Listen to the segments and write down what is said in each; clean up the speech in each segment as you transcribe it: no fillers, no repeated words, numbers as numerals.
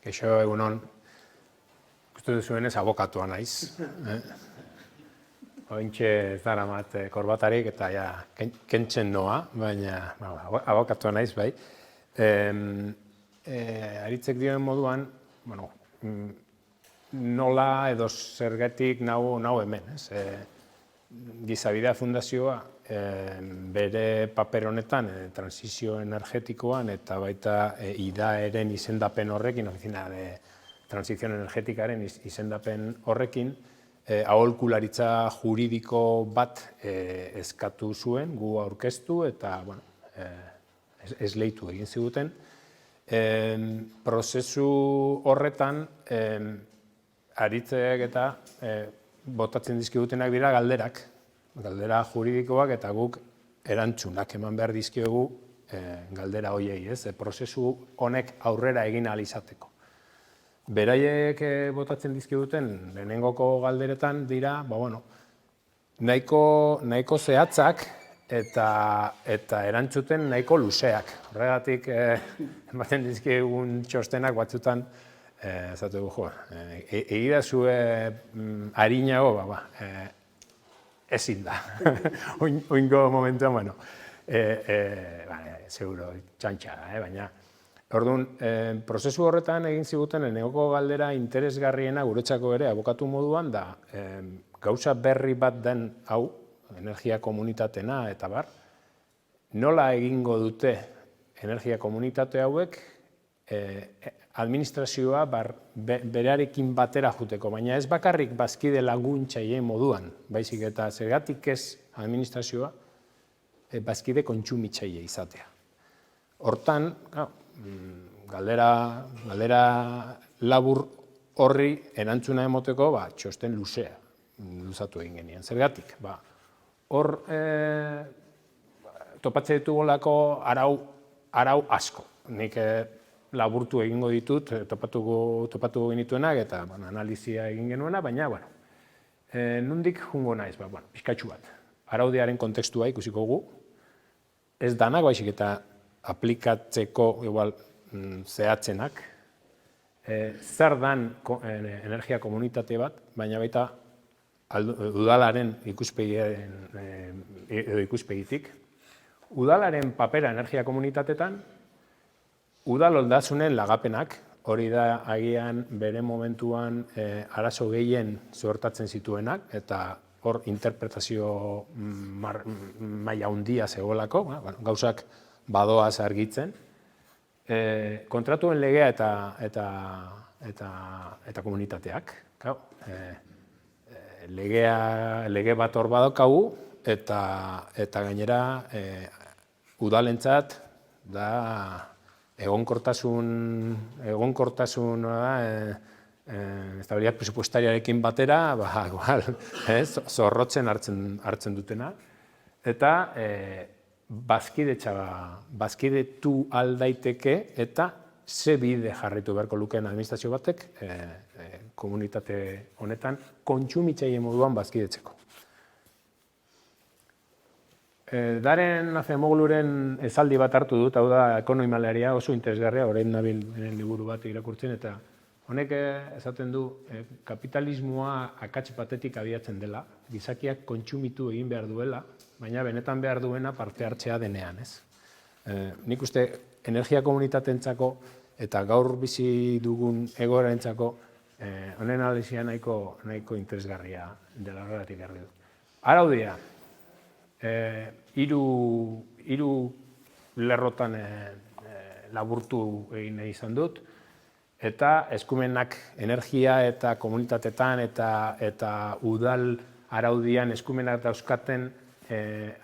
Kaixo, egunon, ikustu duzuenez abokatua naiz. Ointxe ez daramat korbatarik eta ja, kentzen noa, baina abokatua naiz, bai. Aritzek dioen moduan, nola edo zergatik nau hemen, ez? Gizabidea Fundazioa bere paper honetan, transizio energetikoan eta baita IDAEren izendapen horrekin, Oficina de Transición Energetikaren izendapen horrekin, aholkularitza juridiko bat eskatu zuen, gu aurkeztu eta esleitu egin ziguten. Prozesu horretan, Aritzek eta botatzen dizkigutenak dira galderak, galdera juridikoak eta guk erantzunak eman behar dizkiogu galdera horiei, ez? Prozesu honek aurrera egin ahal izateko. Beraiek botatzen dizkiguten lehenengoko galderetan dira, nahiko zehatzak eta erantzuten nahiko luzeak. Horregatik ematen dizkigun txostenak batzutan esatu dugu, egira zue harinago, ezin da. Oingo momentuan, seguro, txantxara, baina. Orduan, prozesu horretan egin ziguten lehenengoko galdera interesgarriena guretzako ere abokatu moduan da gauza berri bat den hau, energia komunitatena eta bar, nola egingo dute energia komunitate hauek administrazioa berarekin batera juteko, baina ez bakarrik bazkide laguntzaile moduan, baizik eta zergatik ez administrazioa bazkide kontsumitzaile izatea. Hortan, galdera labur horri erantzuna emoteko txosten luzatu egin genien. Zergatik, hor topatzen ditugolako arau asko. Nik laburtu egingo ditut, topatu genituenak eta analizia egin genuena, baina, nondik jungo naiz, pixkatxu bat. Araudiaren kontekstua ikusiko gu, ez danak baizik eta aplikatzeko zehatzenak, zer dan energia komunitate bat, baina baita udalaren ikuspegitik. Udalaren papera energia komunitatetan, udal oldasunen lagapenak, hori da agian bere momentuan arazo gehien zuertatzen zituenak, eta hor interpretazio maila handia zegoelako, gauzak badoaz argitzen. Kontratuen legea eta komunitateak. Lege bat hor badaukagu, eta gainera udalentzat da egonkortasun estabilidad presupuestariarekin batera, zorrotzen hartzen dutena, eta bazkidetu aldaiteke eta ze bide jarraitu beharko lukeen administrazio batek komunitate honetan kontsumitzaile moduan bazkidetzeko. Daren Acemogluren esaldi bat hartu dut, hau da ekonomalaria oso interesgarria, orain nabil liburu bat irakurtzen, eta honek esaten du kapitalismoa akats batetik abiatzen dela, gizakiak kontsumitu egin behar duela, baina benetan behar duena parte hartzea denean, ez? Nik uste energia komunitatentzako eta gaur bizi dugun egoerentzako honen analizia nahiko interesgarria dela horregatik garri du. Araudia. Hiru lerrotan laburtu egin izan dut, eta eskumenak energia eta komunitatetan eta udal araudian eskumenak dauzkaten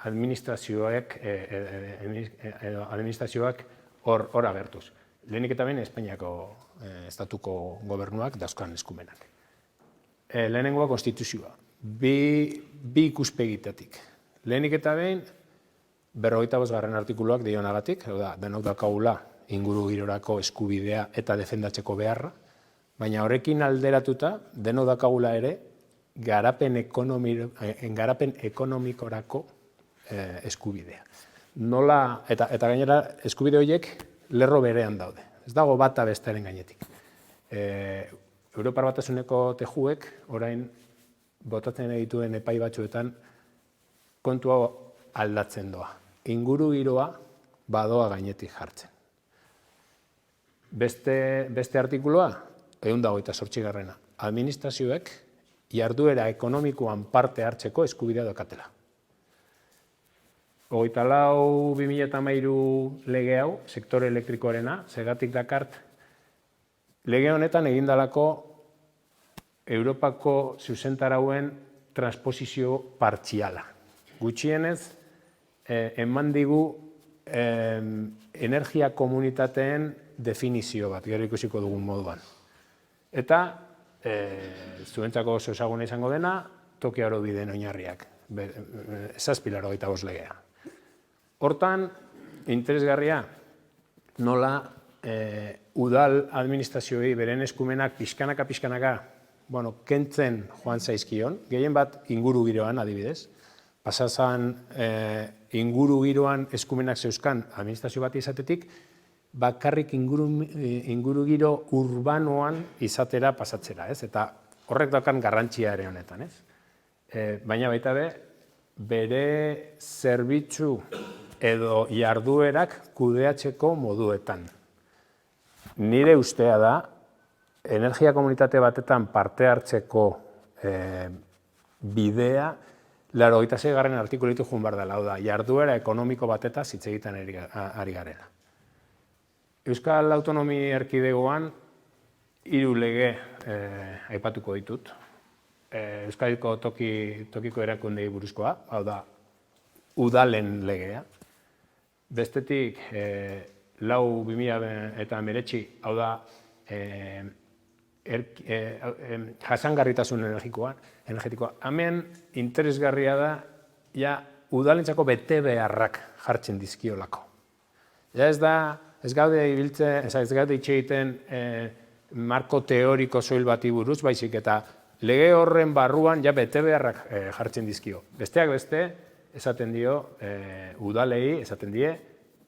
administrazioak hor agertuz. Lehenik eta behin Espainiako estatuko gobernuak dauzkan eskumenak. Lehenengoa konstituzioa, bi ikuspegitatik. Lehenik eta behin, 45. artikuluak dionagatik, denok daukagula inguru girorako eskubidea eta defendatzeko beharra, baina horrekin alderatuta, denok daukagula ere, garapen ekonomikorako eskubidea. Eta gainera, eskubide horiek lerro berean daude. Ez dago bata bestearen gainetik. Europar Batasuneko tejuek orain botatzen dituen epai batzuetan kontu hau aldatzen doa. Inguru giroa badoa gainetik jartzen. Beste artikuloa, 128. Administrazioek jarduera ekonomikoan parte hartzeko eskubidea daukatela. 24/2013 lege hau, sektore elektrikoarena, zergatik dakart, lege honetan egindalako Europako zuzentarauen transposizio partziala. Gutxienez, eman digu energia komunitateen definizio bat, gero ikusiko dugun moduan. Eta, zuentzako oso ezaguna izango dena, toki araubideen oinarriak, 785 legea. Hortan, interesgarria, nola udal administrazioei beren eskumenak pixkanaka, kentzen joan zaizkion, gehien bat inguru giroan adibidez, pasazan inguru giroan eskumenak zeuzkan administrazio bat izatetik, bakarrik inguru giro urbanoan izatera pasatzera, ez? Eta horrek daukan garrantzia ere honetan, ez? Baina baita bere zerbitzu edo jarduerak kudeatzeko moduetan. Nire ustea da, energia komunitate batetan parte hartzeko bidea, 86. artikulitu joan behar dela, hau da, jarduera ekonomiko batetaz hitz egiten ari garela. Euskal Autonomi Erkidegoan 3 lege aipatuko ditut. Euskadiko tokiko erakundei buruzkoa, hau da, udalen legea. Bestetik, 4/2019, hau da, jasangarritasun energetikoa. Hemen interesgarria da, udalentzako bete beharrak jartzen dizkiolako. Ez gaude hitz egiten marko teoriko soil bati buruz, baizik eta lege horren barruan bete beharrak jartzen dizkio. Besteak beste, esaten dio, udalei, esaten die,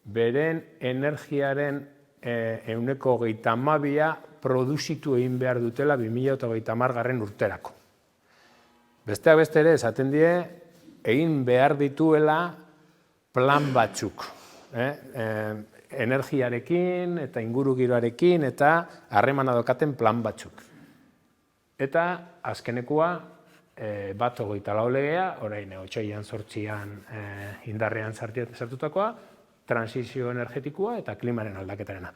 beren energiaren 22% produzitu egin behar dutela 2030 urterako. Besteak beste ere, esaten die, egin behar dituela plan batzuk. Energiarekin eta ingurugiroarekin eta harremana daukaten plan batzuk. Eta azkenekoa, 124 legea, orain 2008an indarrean sartutakoa, transizio energetikoa eta klimaren aldaketarena.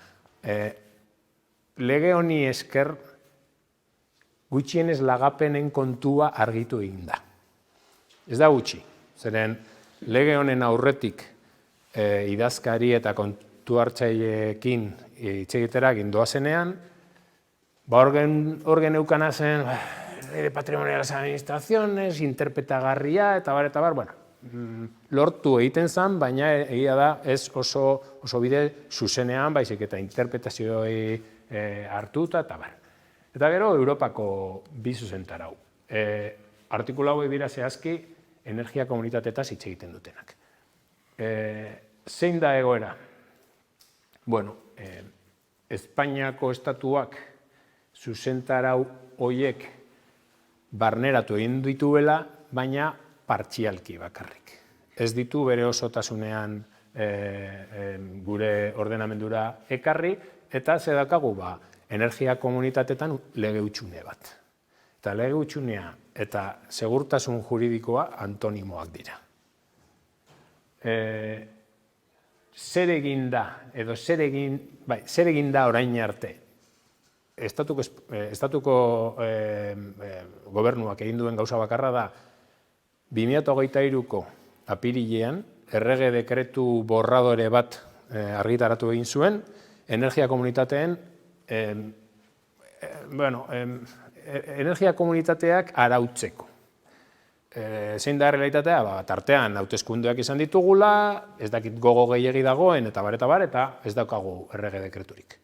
Lege honi esker, gutxienez lagapenen kontua argitu egin da. Ez da gutxi, zeren lege honen aurretik idazkari eta kontu hartzaileekin hitz egitera gindoazenean, hor geneukana zen de patrimonial de las administraciones, interpretagarria, eta bar, lortu egiten zen, baina egia da ez oso bide zuzenean, baizik eta interpretazioi hartuta, eta bar. Eta gero, Europako bi zuzentarau. Artikulu hauek dira zehazki energia komunitatetaz hitz egiten dutenak. Zein da egoera? Bueno, Espainiako estatuak zuzentarau horiek barneratu egin dituela, baina partzialki bakarrik. Ez ditu bere osotasunean gure ordenamendura ekarri, eta ze daukagu energia komunitatetan lege hutsune bat. Eta lege hutsunea eta segurtasun juridikoa antonimoak dira. Zer egin da, edo zer egin da orain arte, estatuko gobernuak egin duen gauza bakarra da, 2023ko apirilean, errege dekretu borradore bat argitaratu egin zuen, energia komunitateen, energia komunitateak arautzeko. Zein da errealitatea? Tartean hauteskundeak izan ditugula, ez dakit gogo gehiegi dagoen, eta bar, eta ez daukagu errege dekreturik.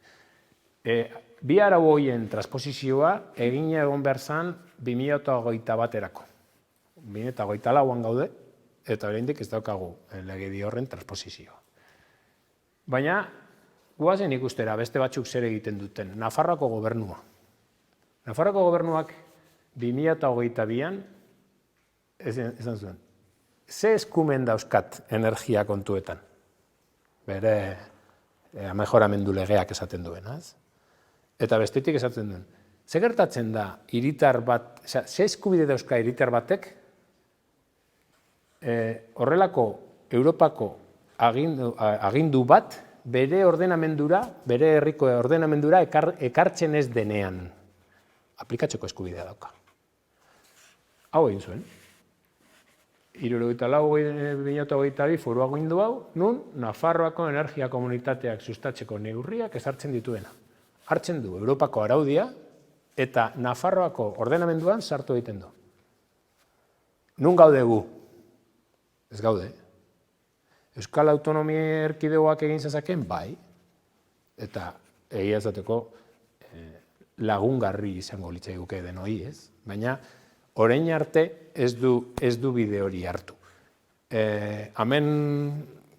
Bi arau horien transposizioa egin egon behar zen 2021erako. 2024an gaude, eta oraindik ez daukagu legedi horren transposizioa. Baina, guazen ikustera beste batzuk zer egiten duten. Nafarroako gobernua. Nafarroako gobernuak 2022an esan zuen, ze eskumen dauzkat energia kontuetan? Bere mejoramendu legeak esaten duena, ez? Eta bestetik esaten duen, ze gertatzen da hiritar bat, ze eskubide dauzka hiritar batek horrelako Europako agindu bat bere ordenamendura, bere herriko ordenamendura ekartzen ez denean. Aplikatzeko eskubidea dauka. Hau egin zuen. 2022 foru agindu hau, nun Nafarroako energia komunitateak sustatzeko neurriak ezartzen dituena. Hartzen du Europako araudia eta Nafarroako ordenamenduan sartu egiten du. Nun gaude gu? Ez gaude. Euskal Autonomia Erkidegoak egin zezakeen, bai. Eta egia esateko lagungarri izango litzaiguke denoi, ez? Baina orain arte ez du bide hori hartu. Hemen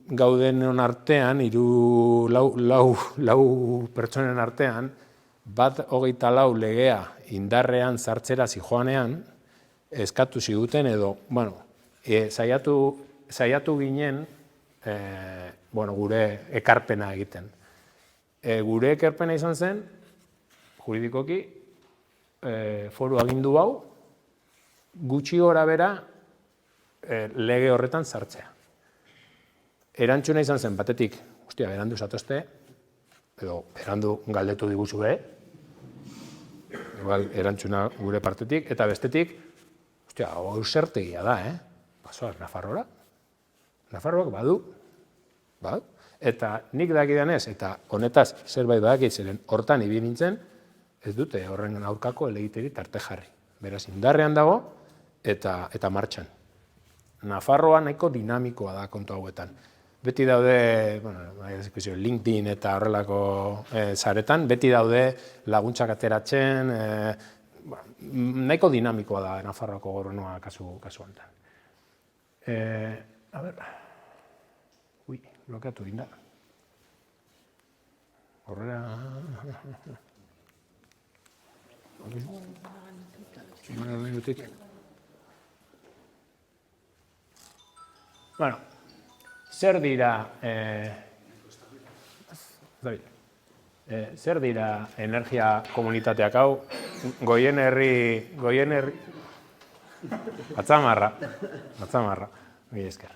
gaudenen artean, lau pertsonen artean, bat 24 legea indarrean sartzera zijoanean, eskatu ziguten edo, saiatu ginen gure ekarpena egiten. Gure ekarpena izan zen, juridikoki, foru agindu hau, gutxi gora bera lege horretan sartzea. Erantzuna izan zen, batetik, berandu zatozte, edo berandu galdetu diguzu erantzuna gure partetik, eta bestetik, hau zertegia da, pasoaz Nafarroa. Nafarroak badu, eta nik dakidanez, eta honetaz zerbait badakit zeren hortan ibili nintzen, ez dute horren aurkako helegiterik tarte jarri. Beraz, indarrean dago eta martxan. Nafarroa nahiko dinamikoa da kontu hauetan. Beti daude, LinkedIn eta horrelako saretan, beti daude laguntzak ateratzen, nahiko dinamikoa da Nafarroako gobernua kasu honetan. A ber, blokeatu dinda. Horrela... Bueno, zer dira energia komunitateak hau? Goien herri... Atzamarra, mila esker.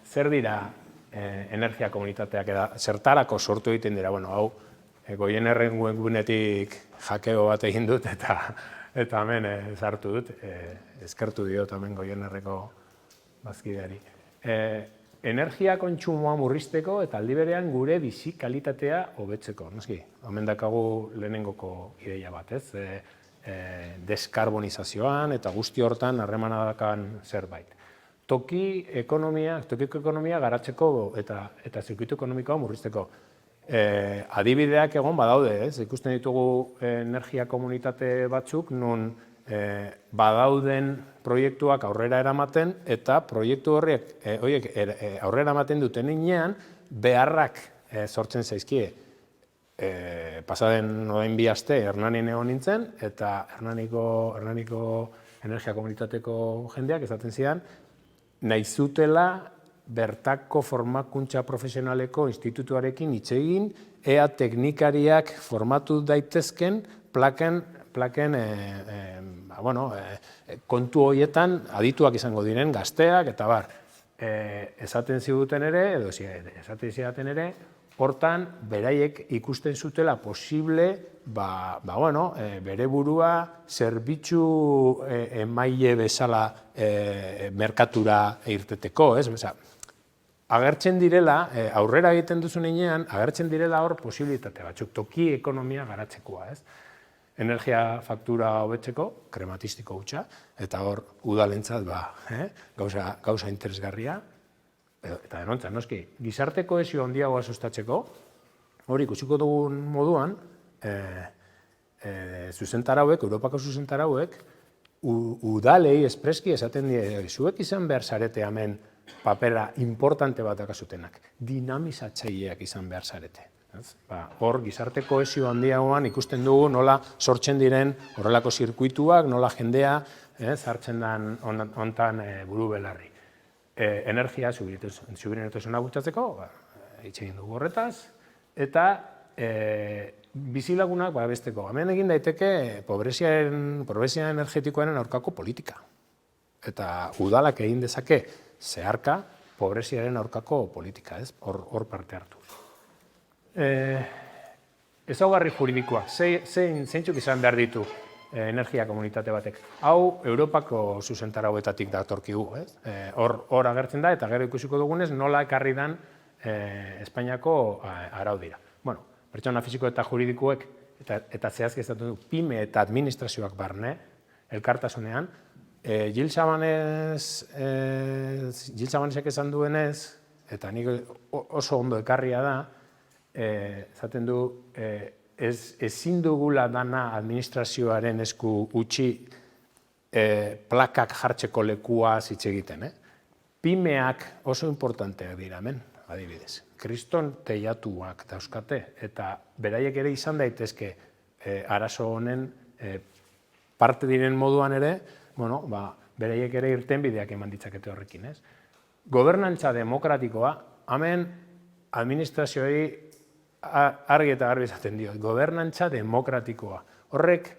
Zer dira energia komunitateak eta zertarako sortu egiten dira? Hau, Goien herren webgunetik hakeo bat egin dut eta hemen sartu dut, eskertu diot hemen Goien herreko bazkideari. Energia kontsumoa murrizteko eta aldi berean gure bizi kalitatea hobetzeko. Hemen dakagu lehenengoko ideia bat, ez? Deskarbonizazioan eta guzti hortan harremana dakan zerbait. Tokiko ekonomia garatzeko eta zirkuitu ekonomikoa murrizteko. Adibideak egon badaude, ez? Ikusten ditugu energia komunitate batzuk nun badauden proiektuak aurrera eramaten eta proiektu horiek aurrera ematen duten inean beharrak sortzen zaizkie. Pasaden orain 2 aste Hernanin egon nintzen eta Hernaniko energia komunitateko jendeak esaten zidan nahi zutela bertako formakuntza profesionaleko institutuarekin hitz egin, ea teknikariak formatu daitezken plaken kontu horietan adituak izango diren gazteak eta bar. Esaten ziguten ere, edo esaten zidaten ere, hortan beraiek ikusten zutela posible bere burua zerbitzu emaile bezala merkatura irteteko, ez? Agertzen direla, aurrera egiten duzun heinean, agertzen direla hor posibilitate batzuk, toki ekonomia garatzekoa, ez? Energia faktura hobetzeko, krematistiko hutsa, eta hor udalentzat gauza interesgarria, eta denontzat, noski, gizarte kohesio handiagoa sustatzeko, hori ikusiko dugun moduan, zuzentarauek, Europako zuzentarauek, udalei espreski esaten die, zuek izan behar zarete hemen papera importante bat dakazutenak, dinamizatzaileak izan behar zarete. Hor, gizarte kohesio handiagoan ikusten dugu nola sortzen diren horrelako zirkuituak, nola jendea zartzen den hontan buru belarri. Energia subiranotasuna bultzatzeko, hitz egin dugu horretaz, eta bizilagunak besteko. Hemen egin daiteke pobrezia energetikoaren aurkako politika. Eta udalak egin dezake zeharka pobreziaren aurkako politika, hor parte hartu. Ezaugarri juridikoa, zeintzuk izan behar ditu energia komunitate batek. Hau, Europako zuzentarauetatik datorkigu. Hor agertzen da, eta gero ikusiko dugunez, nola ekarri dan Espainiako araudira. Bueno, pertsona fisiko eta juridikoek, eta zehazki ezaten du, PYME eta administrazioak barne, elkartasunean, Gil Sabanesek esan duenez, eta nik oso ondo ekarria da, esaten du, ezin dugula dana administrazioaren esku utzi plakak jartzeko lekua hitz egiten. PYMEak oso importanteak dira hemen, adibidez. Kriston teilatuak dauzkate, eta beraiek ere izan daitezke arazo honen parte diren moduan ere, beraiek ere irtenbideak eman ditzakete horrekin. Gobernantza demokratikoa, hemen administrazioei argi eta garbi esaten dio, gobernantza demokratikoa. Horrek,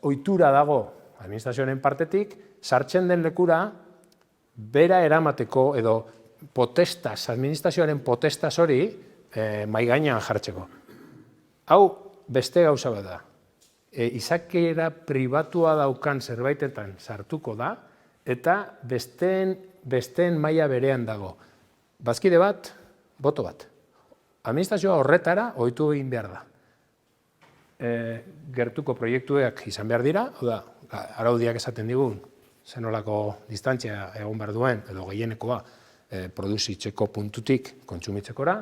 ohitura dago administrazioaren partetik, sartzen den lekura, bera eramateko edo potestas, administrazioaren potestas hori mahai gainean jartzeko. Hau beste gauza bat da. Izakiera pribatua daukan zerbaitetan sartuko da, eta besteen maila berean dago. Bazkide bat, boto bat. Administrazioa horretara ohitu egin behar da. Gertuko proiektuak izan behar dira, araudiak esaten digun, zenolako distantzia egon behar duen, edo gehienekoa, produzitzeko puntutik kontsumitzekora,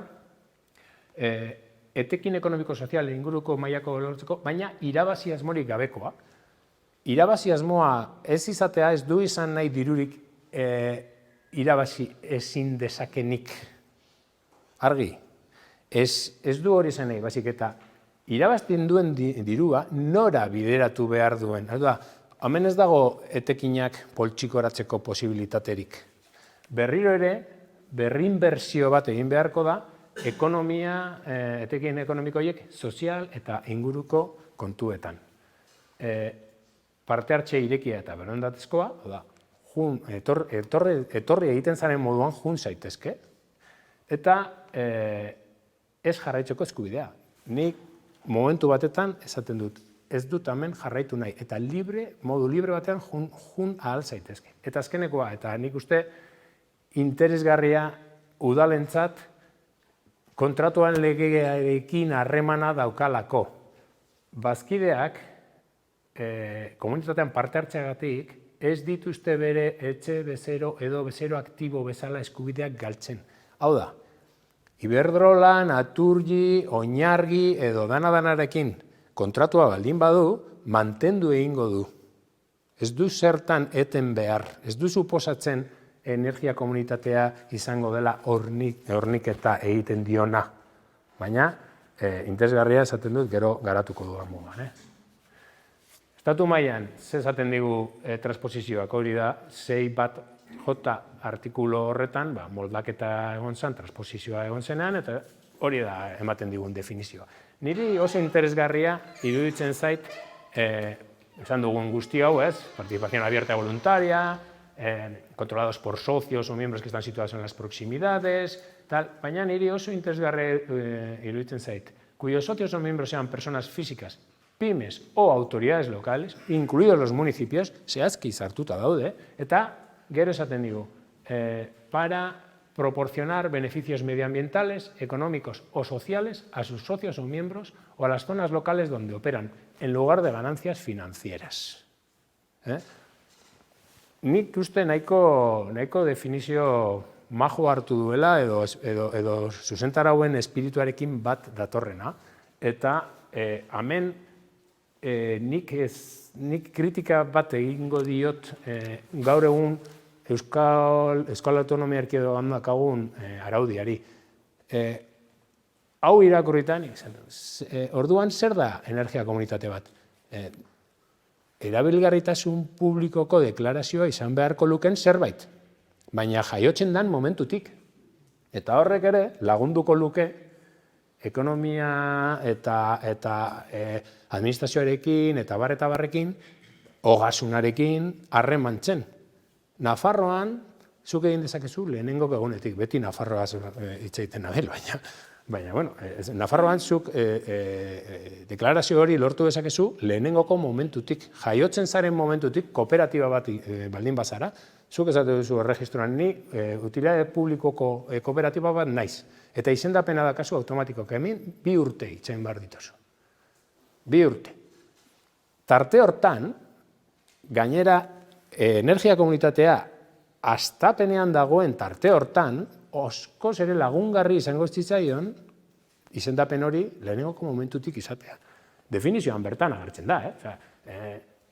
etekin ekonomiko-sozial inguruko mailako lortzeko, baina irabazi asmorik gabekoa. Irabazi asmoa ez izatea ez du izan nahi dirurik irabazi ezin dezakenik. Argi. Ez du hori zen nahi, baizik eta irabazten duen dirua nora bideratu behar duen. Hemen ez dago etekinak poltsikoratzeko posibilitaterik. Berriro ere, berrinbertsio bat egin beharko da, etekin ekonomikoiek sozial eta inguruko kontuetan. Parte hartze irekia eta berondatezkoa, etorri egiten zaren moduan jun zaitezke, eta ez jarraitzeko eskubidea. Nik momentu batetan esaten dut, ez dut hemen jarraitu nahi, eta modu libre batean jun ahal zaitezke. Eta azkenekoa, eta nik uste interesgarria udalentzat kontratuan legearekin harremana daukalako. Bazkideak komunitatean parte hartzeagatik ez dituzte bere etxe bezero edo bezero aktibo bezala eskubideak galtzen. Hau da, Iberdrola, Naturgi, Oinargi edo dana-danarekin kontratua baldin badu, mantendu egingo du. Ez du zertan eten behar, ez du suposatzen energia komunitatea izango dela horniketa egiten diona. Baina, interesgarria esaten dut gero garatuko duan moduan. Estatu mailan, ze esaten digu transposizioak hori da, 6.1J artikulu horretan, moldaketa egon zen, transposizioa egon zenean, eta hori da ematen digun definizioa. Niri oso interesgarria iruditzen zait, esan dugun guzti hau, participación abierta voluntaria, controlados por socios o miembros que están situados en las proximidades, baina niri oso interesgarria iruditzen zait, cuyos socios o miembros sean personas físicas, pymes o autoridades locales, incluidos los municipios, zehazki sartuta daude, eta gero esaten digu, para proporcionar beneficios medioambientales, económicos o sociales a sus socios o miembros o a las zonas locales donde operan, en lugar de ganancias financieras. Nik uste nahiko definizio majo hartu duela edo zuzentarauen espirituarekin bat datorrena, eta hemen nik kritika bat egingo diot gaur egun Euskal Autonomia Erkidegoan daukagun araudiari. Hau irakurritan, orduan zer da energia komunitate bat? Erabilgarritasun publikoko deklarazioa izan beharko luken zerbait, baina jaiotzen dan momentutik. Eta horrek ere lagunduko luke ekonomia eta administrazioarekin eta barrekin, ogasunarekin harremantzen. Nafarroan, zuk egin dezakezu lehenengo egunetik, beti Nafarroa hitz egiten nabel, baina, bueno, Nafarroan zuk deklarazio hori lortu dezakezu lehenengoko momentutik, jaiotzen zaren momentutik, kooperatiba bat baldin bazara, zuk esate duzu erregistroan ni utilitate publikoko kooperatiba bat naiz. Eta izendapena dakazu automatikoak hemen 2 urte itxain behar dituzu. 2 urte. Tarte hortan, gainera, energia komunitatea hastapenean dagoen tarte hortan, oskoz ere lagungarri izango zitzaion izendapen hori lehenengoko momentutik izatea. Definizioan bertan agertzen da,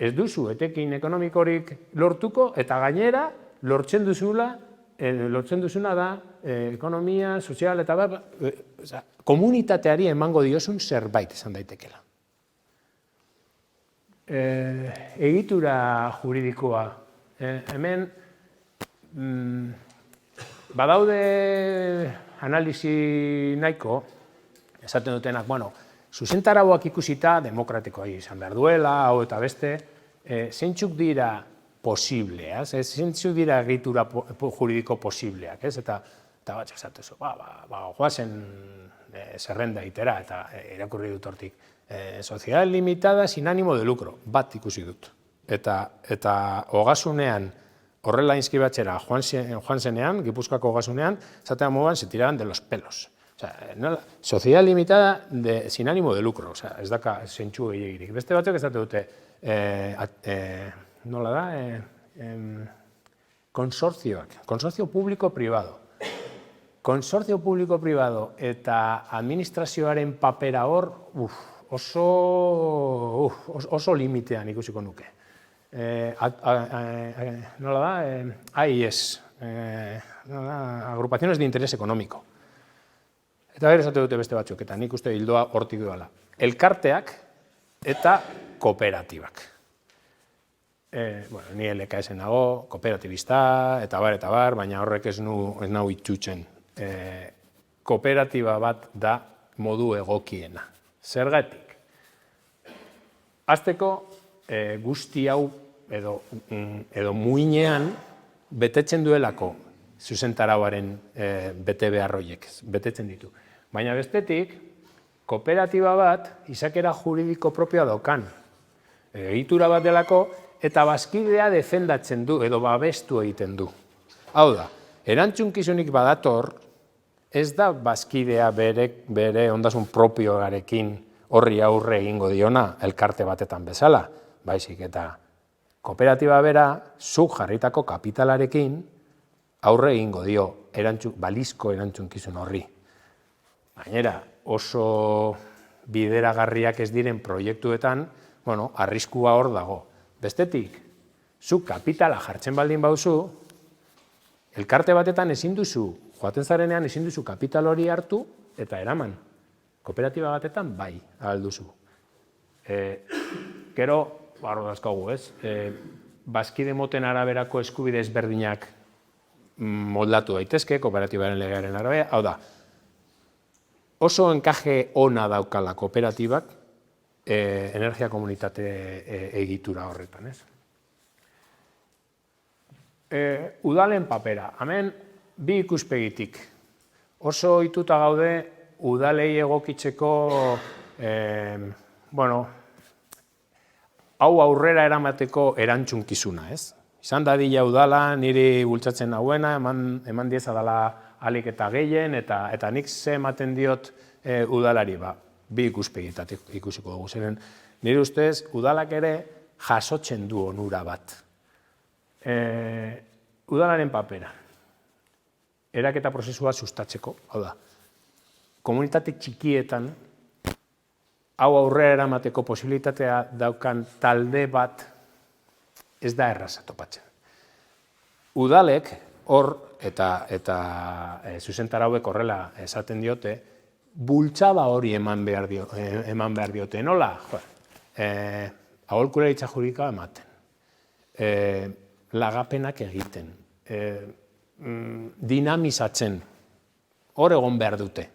ez duzu etekin ekonomikorik lortuko eta gainera lortzen duzuna da ekonomia, sozial eta komunitateari emango diozun zerbait izan daitekela. Egitura juridikoa. Hemen badaude analisi nahiko, esaten dutenak, zuzentarauak ikusita demokratikoa izan behar duela, hau eta beste, zeintzuk dira posibleaz, zeintzuk dira egitura juridiko posibleak, eta bat esatezu, goazen zerrenda itera, eta irakurri dut hortik, sociedad limitada sin ánimo de lucro, bat ikusi dut. Eta ogasunean, horrela inskribatzera joan zenean, Gipuzkoako ogasunean, zatean moduan se tiraban de los pelos. Sociedad limitada sin ánimo de lucro, ez daka zentsu gehiagirik. Beste batzuk ez dute, nola da, konsortzioak, konsortzio publiko-privado. Konsortzio publiko-privado eta administrazioaren papera hor, oso limitean ikusiko nuke. Nola da, AIS, agrupaciones de interés económico. Eta bere esate dute beste batzuk, eta nik uste hildoa hortik duela. Elkarteak eta kooperatibak. Ni LKS nago, kooperatibista, eta bar, baina horrek ez nau itxutzen. Kooperatiba bat da modu egokiena. Zergatik? Azteko guzti hau edo muinean betetzen duelako zuzentarauaren bete beharroiek, betetzen ditu. Baina bestetik, kooperatiba bat izakera juridiko propioa daukan. Egitura bat delako eta bazkidea defendatzen du edo babestu egiten du. Hau da, erantzunkizunik badator, ez da bazkidea bere ondasun propioarekin horri aurre egingo diona elkarte batetan bezala, baizik eta kooperatiba bera zuk jarritako kapitalarekin aurre egingo dio balizko erantzunkizun horri. Gainera, oso bideragarriak ez diren proiektuetan, arriskua hor dago. Bestetik, zuk kapitala jartzen baldin bauzu, elkarte batetan ezin duzu, joaten zarenean ezin duzu kapital hori hartu eta eraman. Kooperatiba batetan bai, ahal duzu. Gero, barro dazkagu, ez? Bazkide moten araberako eskubide ezberdinak moldatu daitezke, kooperatibaren legearen arabera, hau da, oso enkaje ona daukala kooperatibak energia komunitate egitura horretan, ez? Udalen papera, hemen bi ikuspegitik. Oso ohituta gaude udalei egokitzeko, hau aurrera eramateko erantzunkizuna, ez? Izan dadila udala, niri bultzatzen hauena, eman dieza dela alik eta gehien, eta nik ze ematen diot udalari, bi ikuspegietatik ikusiko dugu. Zeren, nire ustez, udalak ere jasotzen du onura bat. Udalaren papera, eraketa prozesua sustatzeko, hau da, komunitate txikietan, hau aurrera eramateko posibilitatea daukan talde bat ez da erraza topatzen. Udalek hor, eta zuzentarauek horrela esaten diote, bultzada hori eman behar diote. Nola? Aholkularitza juridikoa ematen, lagapenak egiten, dinamizatzen, hor egon behar dute.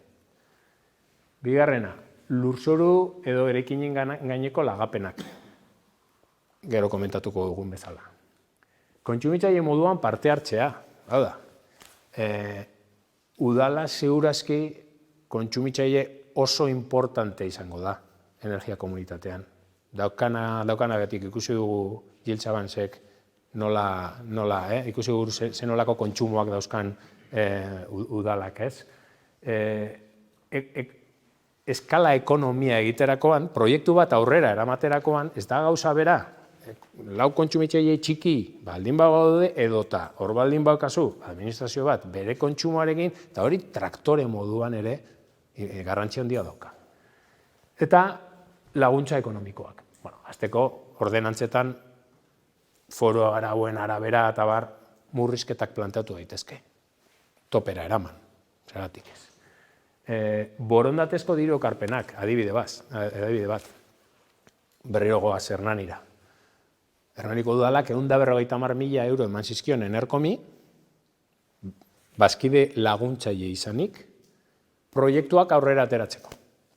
Bigarrena, lurzoru edo erekinen gaineko lagapenak, gero komentatuko dugun bezala. Kontsumitzaile moduan parte hartzea, hau da, udala segurazki kontsumitzaile oso importante izango da energia komunitatean. Daukanagatik ikusi dugu Giltzabansek nola, ikusi dugu zenolako kontsumoak dauzkan udalak, ez? Eskala ekonomia egiterakoan, proiektu bat aurrera eramaterakoan, ez da gauza bera, lau kontsumitzaile txiki baldin bagaude edota hor baldin baukazu administrazio bat bere kontsumoarekin, eta hori traktore moduan ere garrantzia handia dauka. Eta laguntza ekonomikoak. Hasteko ordenantzetan foro arauen arabera eta bar murrizketak planteatu daitezke. Topera eraman, zergatik ez. Borondatezko diru ekarpenak, adibide bat, berriro goaz Hernanira. Hernaniko udalak 150.000 euro eman zizkion Enerkomi, bazkide laguntzaile izanik, proiektuak aurrera ateratzeko.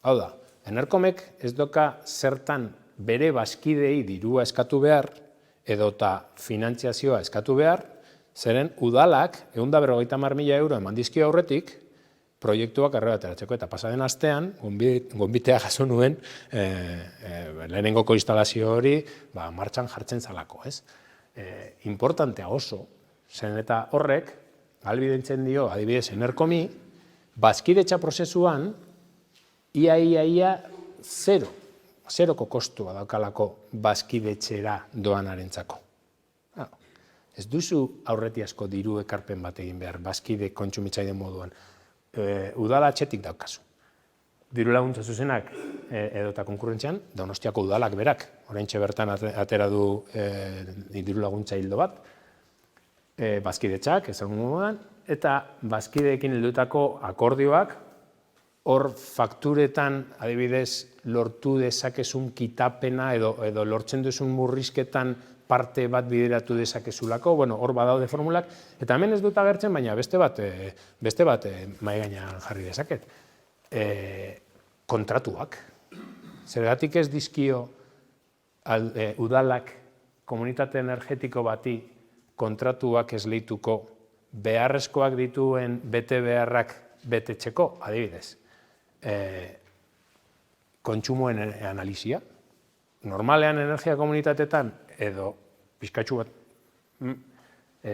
Hau da, Enerkomek ez doka zertan bere bazkidei dirua eskatu behar, edota finantziazioa eskatu behar, zeren udalak 150.000 euro eman dizkio aurretik, proiektuak aurrera ateratzeko, eta pasaden astean, gonbitea jaso nuen, lehenengoko instalazio hori martxan jartzen zalako, ez? Importantea oso, zen eta horrek, ahalbidetzen dio, adibidez, Enerkomi, bazkidetza prozesuan, ia zeroko kostua daukalako bazkidetxera doanarentzako. Ez duzu aurretiazko diru ekarpen bat egin behar, bazkide kontsumitzaile moduan. Udala atxetik daukazu. Diru laguntza zuzenak edota konkurrentzian, Donostiako udalak berak, oraintxe bertan atera du diru laguntza hildo bat, bazkidetzak, ezagun moduan, eta bazkideekin heldutako akordioak, hor fakturetan, adibidez, lortu dezakezun kitapena edo lortzen duzun murrizketan parte bat bideratu dezakezulako, hor badaude formulak, eta hemen ez dut agertzen, baina beste bat mahai gainean jarri dezaket. Kontratuak. Zergatik ez dizkio udalak komunitate energetiko bati kontratuak esleituko beharrezkoak dituen bete beharrak betetzeko, adibidez. Kontsumoen analizia. Normalean energia komunitatetan edo pizkatxu bat,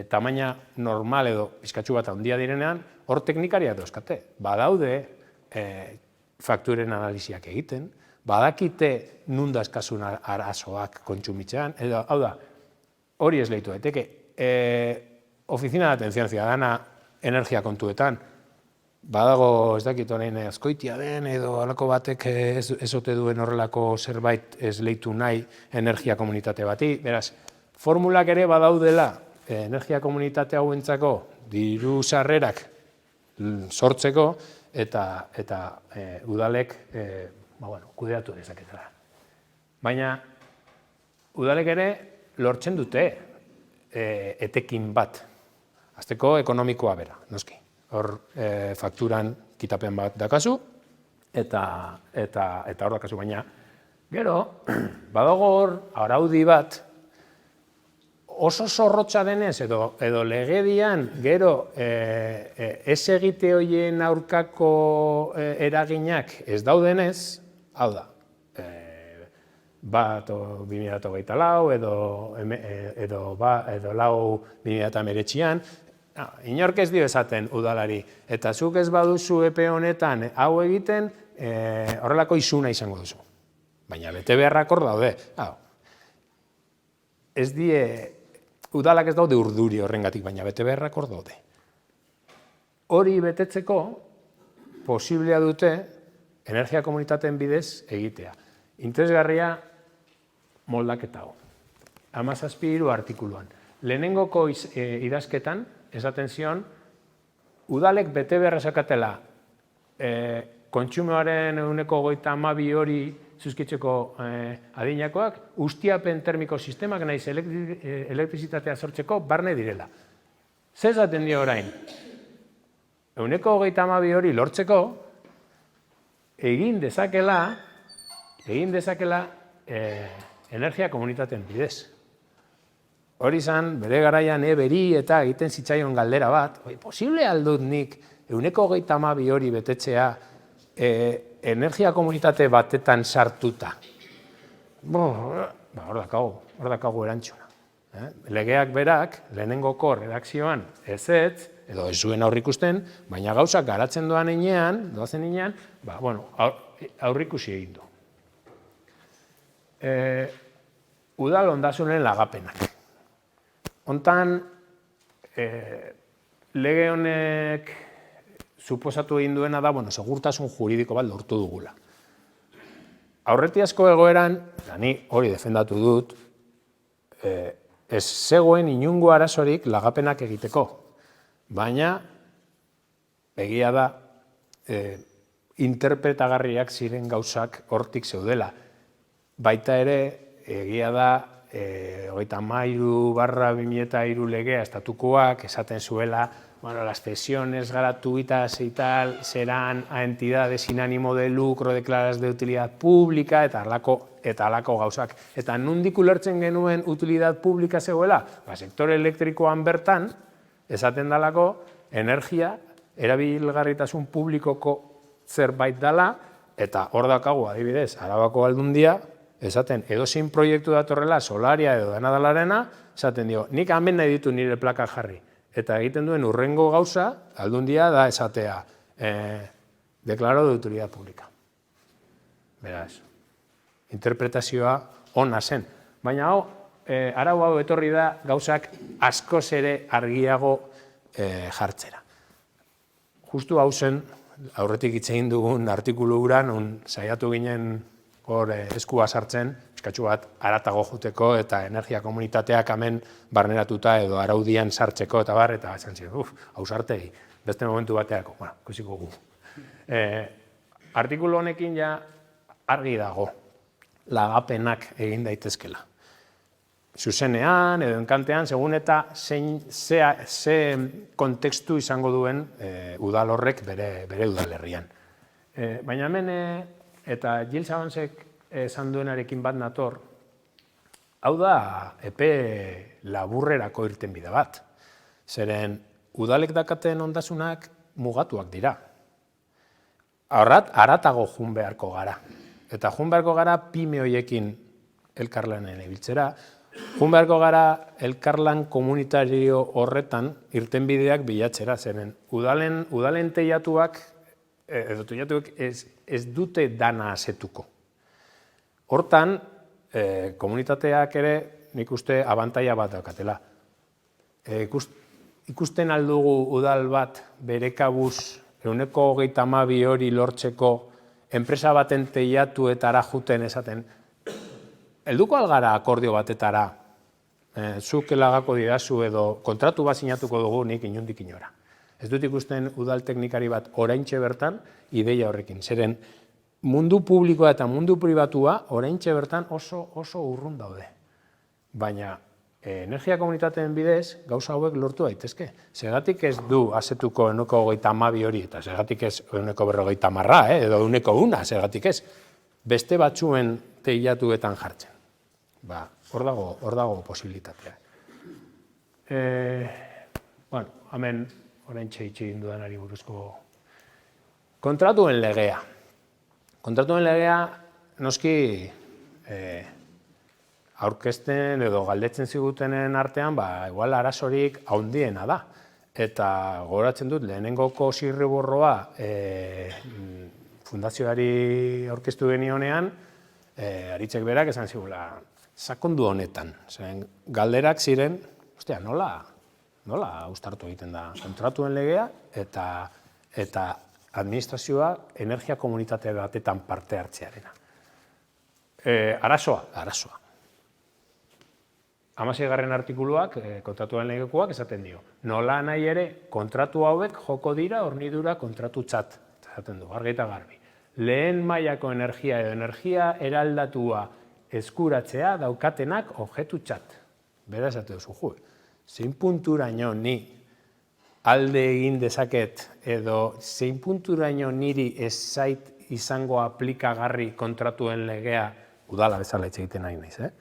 tamaina normal edo pizkatxu bat handia direnean, hor teknikariak dauzkate. Badaude fakturen analiziak egiten, badakite nun dazkasun arazoak kontsumitzean, edo, hau da, hori ez lehitu daiteke. Oficina de Atención Ciudadana energia kontuetan, badago ez dakit orain Azkoitia den edo halako batek ez ote duen horrelako zerbait ez lehitu nahi energia komunitate bati. Beraz, formulak ere badaudela energia komunitate hauentzako diru sarrerak sortzeko eta udalek kudeatu dezaketela. Baina udalek ere lortzen dute etekin bat. Hasteko ekonomikoa bera, noski. Hor fakturan kitapen bat dakazu, eta hor dakazu, baina gero, badago hor araudi bat, oso zorrotza denez, edo legedian, gero, ez egite horien aurkako eraginak ez daudenez, hau da, bat 2024 edo lau 2019an, inork ez dio esaten udalari, eta zuk ez baduzu epe honetan hau egiten, horrelako izuna izango duzu. Baina bete beharrak hor daude. Ez die, udalak ez daude urduri horrengatik, baina bete beharrak hor daude. Hori betetzeko, posiblea dute energia komunitateen bidez egitea. Interesgarria moldaketa hau. 17 artikuluan. lehenengoko idazketan, esaten zion, udalek bete beharra zakatela kontsumoaren 22% hori zuzkitzeko adinakoak, ustiapen termiko sistemak naiz elektrizitatea sortzeko barne direla. Zer esaten dio orain? 22% hori lortzeko, egin dezakela energia komunitateen bidez. Hori izan, bere garaian beri eta egiten zitzaion galdera bat, posible aldut nik 22% hori betetzea energia komunitate batetan sartuta. Hor dakago erantzuna. Legeak berak, lehenengoko redakzioan ezetz, edo ez zuen aurrikusten, baina gauzak garatzen doazen inean, aurrikusi egin du. Udal ondasunen lagapenak. Hontan, lege honek suposatu egin duena da, segurtasun juridiko bat lortu dugula. Aurretiazko egoeran, ni hori defendatu dut, ez zegoen inungo arazorik lagapenak egiteko, baina egia da interpretagarriak ziren gauzak hortik zeudela. Baita ere, egia da, 33/2003 legea estatukoak esaten zuela, las cesiones gratuitas y tal serán a entidades sin ánimo de lucro declaradas de utilidad pública eta halako gauzak. Eta nondik ulertzen genuen utilidad pública zegoela? Sektore elektrikoan bertan, esaten dalako, energia, erabilgarritasun publikoko zerbait dela, eta hor dakagu adibidez, Arabako Aldundia, esaten, edozein proiektu datorrela, solaria edo denadalarena, esaten dio, nik hemen nahi ditu nire plaka jarri. Eta egiten duen urrengo gauza, Aldundia da esatea, declaro de utilidad pública. Beraz, interpretazioa ona zen. Baina arau hau etorri da gauzak askoz ere argiago jartzera. Justu hau zen, aurretik hitz egin dugun artikulu uran, saiatu ginen hor eskua sartzen, eskatxu bat haratago juteko eta energia komunitateak hemen barneratuta edo araudian sartzeko eta bar, eta esan ziren, hausartegi, beste momentu bateako, ikusiko gu. Artikulu honekin ja argi dago, lagapenak egin daitezkela. Zuzenean edo enkantean, segun eta ze kontekstu izango duen udal horrek bere udalerrian. Baina hemen, eta Gil Sabansek esan duenarekin bat nator, hau da epe laburrerako irtenbide bat. Zeren udalek dakaten ondasunak mugatuak dira. Haratago jun beharko gara. Eta jun beharko gara pyme hoiekin elkarlanen ibiltzera, jun beharko gara elkarlan komunitario horretan irtenbideak bilatzera. Zeren udalen teiatuak edo teiatuak ez dute dana asetuko. Hortan, komunitateak ere nik uste abantaila bat daukatela. Ikusten aldugu udal bat bere kabuz 22% hori lortzeko enpresa baten teiatuetara juten esaten, helduko algara akordio batetara, zuk elagako didazu edo kontratu bat sinatuko dugu nik inondik inora. Ez dut ikusten udal teknikari bat oraintxe bertan ideia horrekin. Zeren mundu publikoa eta mundu pribatua oraintxe bertan oso urrun daude. Baina energia komunitateen bidez gauza hauek lortu daitezke. Zergatik ez du asetuko 22% hori eta zergatik ez 40% edo 100%, zergatik ez. Beste batzuen teilatuetan jartzen. Hor dago posibilitatea. Hemen oraintxe hitz egin dudanari buruzko kontratuen legea. Kontratuen legea noski aurkezten edo galdetzen zigutenen artean, igual arazorik handiena da. Eta gogoratzen dut, lehenengoko zirriborroa fundazioari aurkeztu genionean, Aritzek berak esan zigula, sakondu honetan. Galderak ziren, nola uztartu egiten da kontratuen legea eta administrazioa energia komunitate batetan parte hartzearena. Arazoa. 16. artikuluak, kontratuaren legekoak esaten dio. Nola nahi ere, kontratu hauek joko dira hornidura kontratutzat, esaten du, argi eta garbi. Lehen mailako energia edo energia eraldatua eskuratzea daukatenak objektutzat. Bera esate duzu, jo, zein punturaino ni alde egin dezaket edo zein punturaino niri ez zait izango aplikagarri kontratuen legea, udala bezala hitz egiten nahi naiz,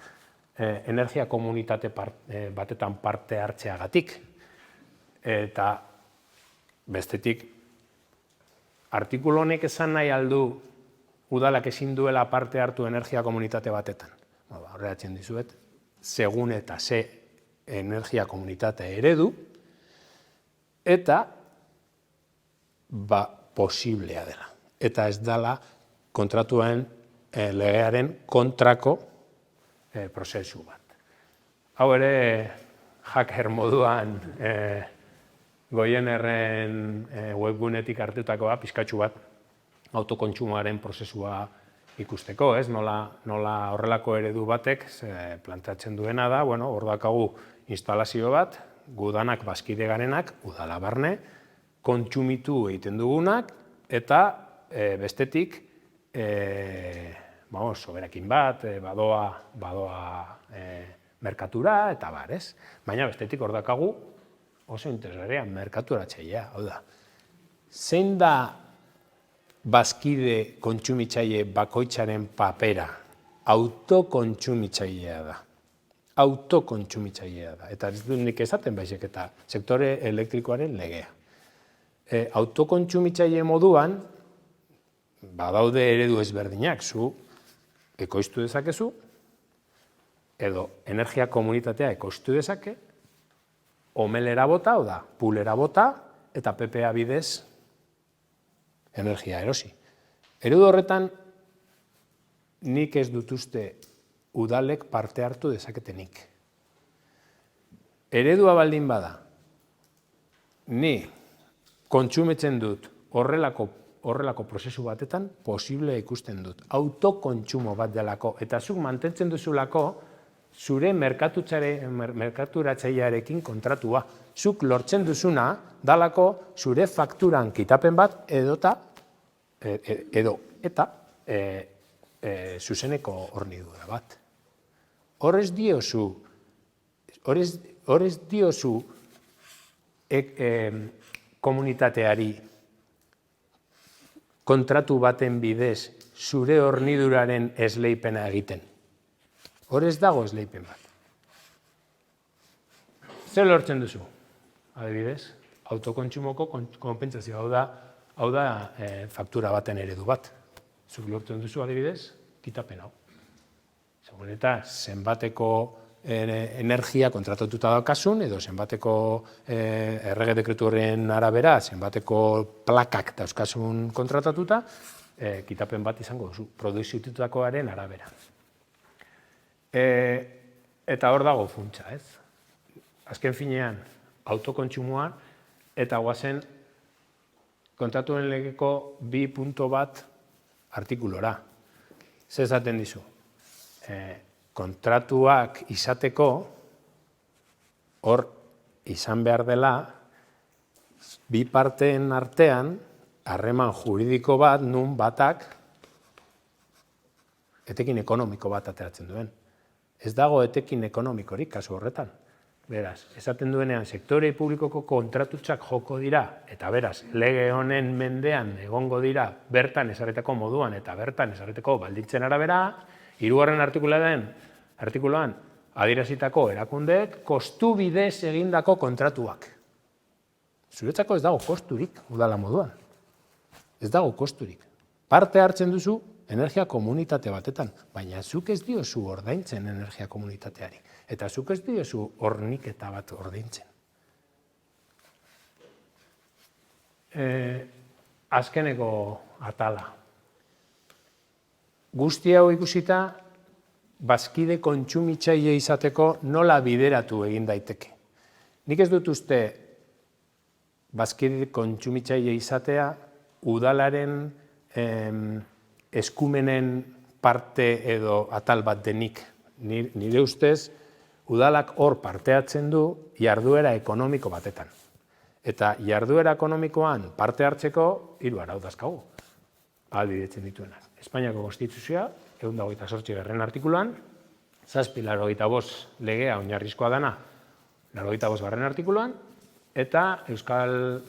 energia komunitate batetan parte hartzeagatik. Eta bestetik, artikulu honek esan nahi aldu udalak ezin duela parte hartu energia komunitate batetan. Horreatzen dizuet, segun eta ze energia komunitate eredu, eta posiblea dela. Eta ez dela kontratuen legearen kontrako prozesu bat. Hau ere, hacker moduan Goienerren webgunetik hartutakoa, pizkatxu bat, autokontsumoaren prozesua ikusteko, nola horrelako eredu batek planteatzen duena da, hor dakagu instalazio bat, gudanak bazkide garenak, udala barne, kontsumitu egiten dugunak, eta bestetik, soberakin bat, badoa merkatura, eta bar, ez? Baina bestetik hor dakagu, oso interesgarria, merkaturatzailea, hau da. Zein da bazkide kontsumitzaile bakoitzaren papera? Autokontsumitzailea da. Autokontsumitzailea da. Eta ez dut nik esaten baizik eta sektore elektrikoaren legea. Autokontsumitzaile moduan, badaude eredu ezberdinak, zu ekoiztu dezakezu, edo energia komunitatea ekoiztu dezake, omelera bota, oda, pulera bota, eta PPA bidez energia erosi. Eredu horretan, nik ez dut uste udalek parte hartu dezaketenik. Eredua baldin bada, ni kontsumitzen dut horrelako prozesu batetan, posible ikusten dut. Autokontsumo bat delako, eta zuk mantentzen duzulako, zure merkaturatzailearekin kontratua. Zuk lortzen duzuna, dalako zure fakturan kitapen bat eta zuzeneko hornidura bat. Horrez diozu komunitateari kontratu baten bidez zure horniduraren esleipena egiten. Horrez dago esleipen bat. Zer lortzen duzu? Adibidez, autokontsumoko konpentsazio, hau da faktura baten eredu bat. Zuk lortzen duzu, adibidez, kitapen hau. Segun eta zenbateko energia kontratatuta daukasun, edo zenbateko errege dekretu horren arabera, zenbateko plakak dauzkasun kontratatuta, kitapen bat izango duzu, produzitutakoaren arabera. Eta hor dago funtsa, ez? Azken finean, autokontsumoa eta guazen kontratuen legeko 2.1 artikulora. Zer esaten dizu? Kontratuak izateko, hor izan behar dela, bi parteen artean, harreman juridiko bat, nun batak, etekin ekonomiko bat ateratzen duen. Ez dago etekin ekonomikorik kasu horretan. Beraz, esaten duenean, sektore publikoko kontratutzak joko dira, eta beraz, lege honen mendean egongo dira bertan ezarritako moduan eta bertan ezarritako baldintzen arabera, 3. artikuluan adierazitako erakundeek kostu bidez egindako kontratuak. Zuretzako ez dago kosturik udala moduan. Ez dago kosturik. Parte hartzen duzu energia komunitate batetan, baina zuk ez diozu ordaintzen energia komunitateari, eta zuk ez diozu horniketa bat ordaintzen. Azkeneko atala. Guzti hau ikusita, bazkide kontsumitzaile izateko nola bideratu egin daiteke. Nik ez dut uste bazkide kontsumitzaile izatea udalaren eskumenen parte edo atal bat denik. Nire ustez, Udalak hor parte hartzen du jarduera ekonomiko batetan. Eta jarduera ekonomikoan parte hartzeko 3 arau dauzkagu. Ahalbidetzen dituenak. Espainiako Konstituzioa, 128. artikuluan, 785 legea oinarrizkoa dana, 85. artikuluan, eta Euskal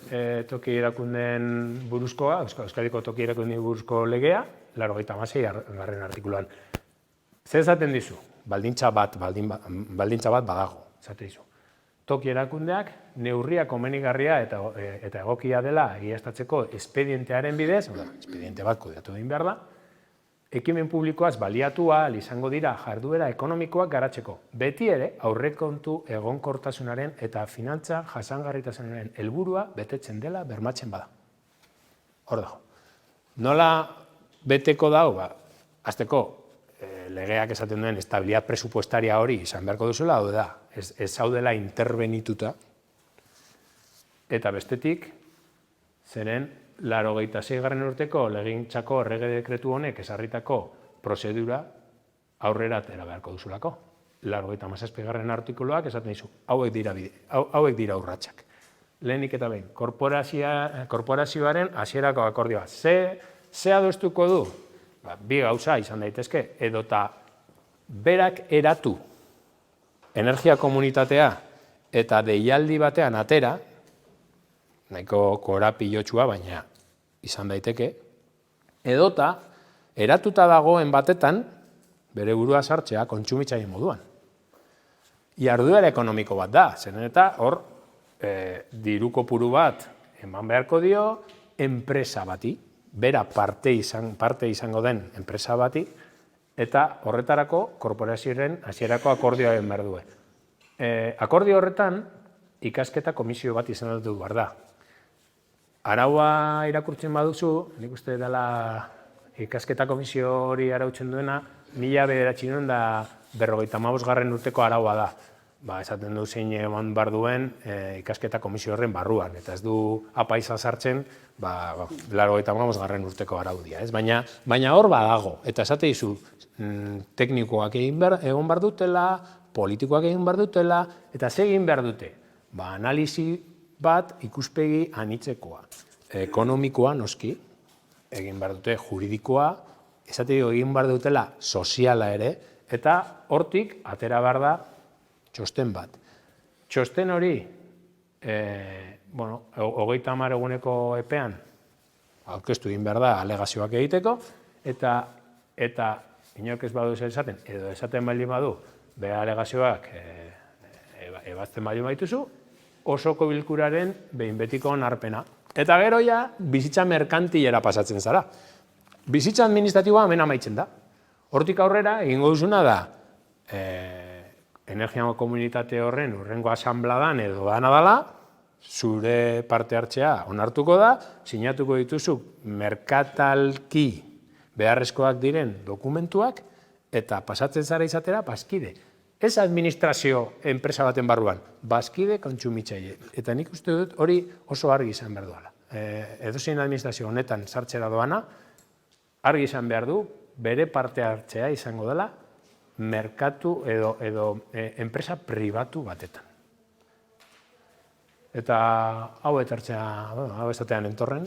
Toki Erakundeen buruzkoa, Euskadiko Toki Erakundeen buruzko legea, 86. artikuluan. Zer esaten dizu? Baldintza bat badago, esate dizu. Toki erakundeak neurria komenigarria eta egokia dela egiaztatzeko espedientearen bidez, espediente bat kudeatu egin behar da, ekimen publikoaz baliatua izango dira jarduera ekonomikoak garatzeko. Beti ere aurrekontu egonkortasunaren eta finantza jasangarritasunaren helburua betetzen dela bermatzen bada. Hor dago. Nola beteko dago? Hasteko legeak esaten duen estabilidad presupuestaria hori izan beharko duzula, hau da, ez zaudela interbenituta, eta bestetik, zeren 86. urteko legegintzako errege dekretu honek ezarritako prozedura aurrera atera beharko duzulako. 87. artikuluak esaten dizu, hauek dira urratsak. Lehenik eta behin, korporazioaren hasierako akordioa. Ze adostuko du? Bi gauza izan daitezke, edota berak eratu energia komunitatea eta deialdi batean atera, nahiko korapilotxua, baina izan daiteke, edota eratuta dagoen batetan bere burua sartzea kontsumitzaile moduan. Jarduera ekonomiko bat da, zeren eta hor diru kopuru bat eman beharko dio enpresa bati, bera parte izango den enpresa bati, eta horretarako korporazioaren hasierako akordioa egin behar du. Akordio horretan ikasketa komisio bat izan dut behar da. Araua irakurtzen baduzu, nik uste dela ikasketa komisio hori arautzen duena, 1955 urteko araua da. Esaten du zein eman behar duen ikasketa komisio horren barruan, eta ez du apaiza sartzen 85 urteko araudia. Baina hor badago, eta esate dizu, teknikoak egon behar dutela, politikoak egin behar dutela, eta ze egin behar dute? Analisi bat ikuspegi anitzekoa. Ekonomikoa noski, egin behar dute juridikoa, esate digu egin behar dutela soziala ere, eta hortik atera behar da txosten bat. Txosten hori, 30 eguneko epean aurkeztu egin behar da alegazioak egiteko, eta inork ez badu esaten, edo esaten baldin badu, bere alegazioak ebazten baldin baituzu, osoko bilkuraren behin betiko onarpena. Eta gero ja, bizitza merkantilera pasatzen zara. Bizitza administratiboa hemen amaitzen da. Hortik aurrera, egingo duzuna da, energia komunitate horren urrengo asanbladan edo dana dela, zure parte hartzea onartuko da, sinatuko dituzu merkatalki beharrezkoak diren dokumentuak, eta pasatzen zara izatera bazkide. Ez administrazio enpresa baten barruan, bazkide kontsumitzaile. Eta nik uste dut hori oso argi izan behar duela. Edozein administrazio honetan sartzera doana, argi izan behar du, bere parte hartzea izango dela, merkatu edo enpresa pribatu batetan. Eta hau etartzea, hau esatean entorren.